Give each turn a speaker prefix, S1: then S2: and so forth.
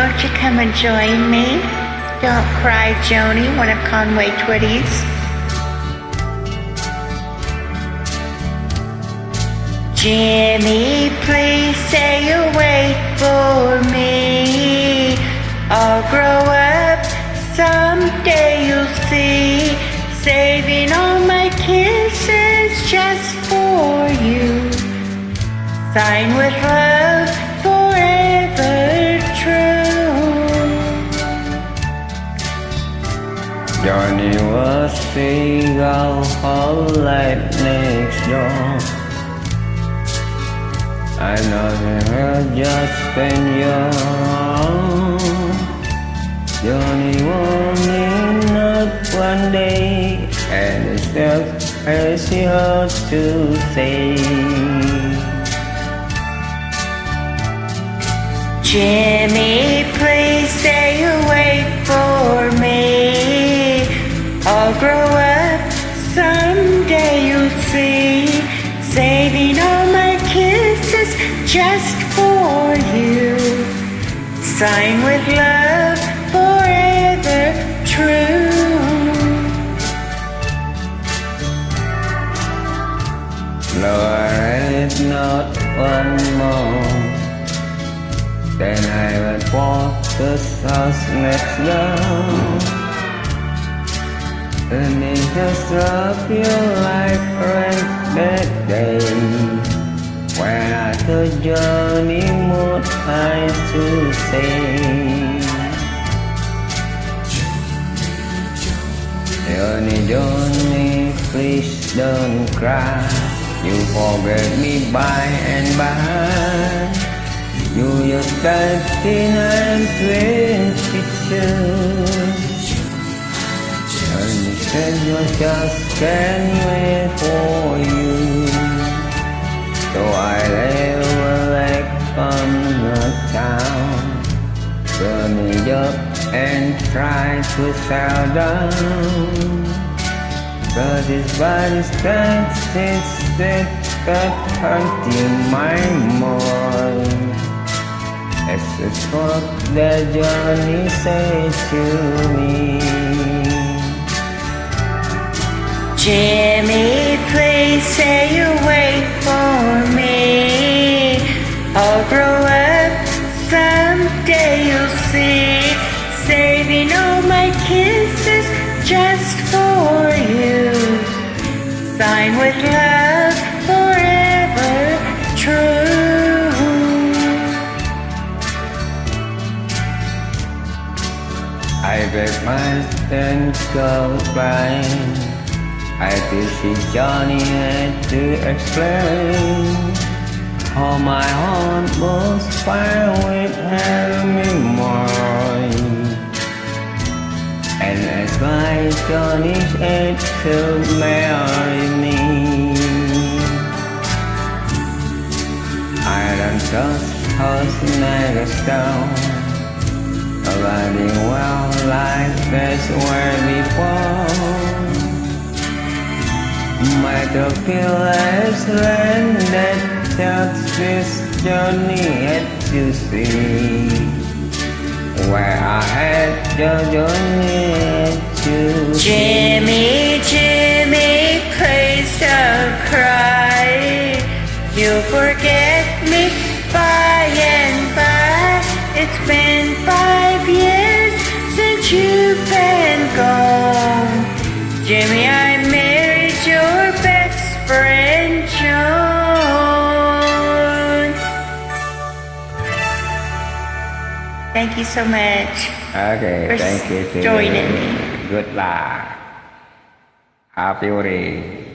S1: won't you come and join me? Don't cry, Joni, one of Conway Twitty's. Jimmy, please say you'll wait for me. I'll grow up, someday you'll see. Saving all my kisses just for you. Sign with love, forever true.
S2: Johnny was seagull, whole life next door. I know they were just been young. Johnny warming up one day, and it's just crazy hard to say.
S1: Jimmy, please say you'll wait for me. I'll grow up, someday you'll see. Saving all my kisses just for you. Sign with love, forever true.
S2: No, I read not one more. Then I would walk the house next door. And it just struck you like right that day, when I told Johnny what I to say. Johnny, please don't cry. You forget me by and by. You just 13 and 22. And you said you just can't wait for you. So I live like on the town, turning up and try to settle down. But this body's can't sit that hunting my mind. It's just what that Johnny said to me.
S1: Jimmy, please say you'll wait for me. I'll grow up, someday you'll see. Saving all my kisses just for you. Sign with love, forever true.
S2: I bet my stand goodbye. I did see Johnny had to explain how my heart was fire with her memory. And as my Johnny said to marry me, I done just house never stone. Riding well like this where before. My pillars landed just this Johnny had to see. Where I had Johnny to
S1: Jimmy, Jimmy, please don't cry. You'll forget me by and by. It's been 5 years since you've been gone. Jimmy, I married your best friend, John. Thank you so much.
S2: Okay,
S1: for
S2: thank you.
S1: joining me.
S2: Good luck. Happy day.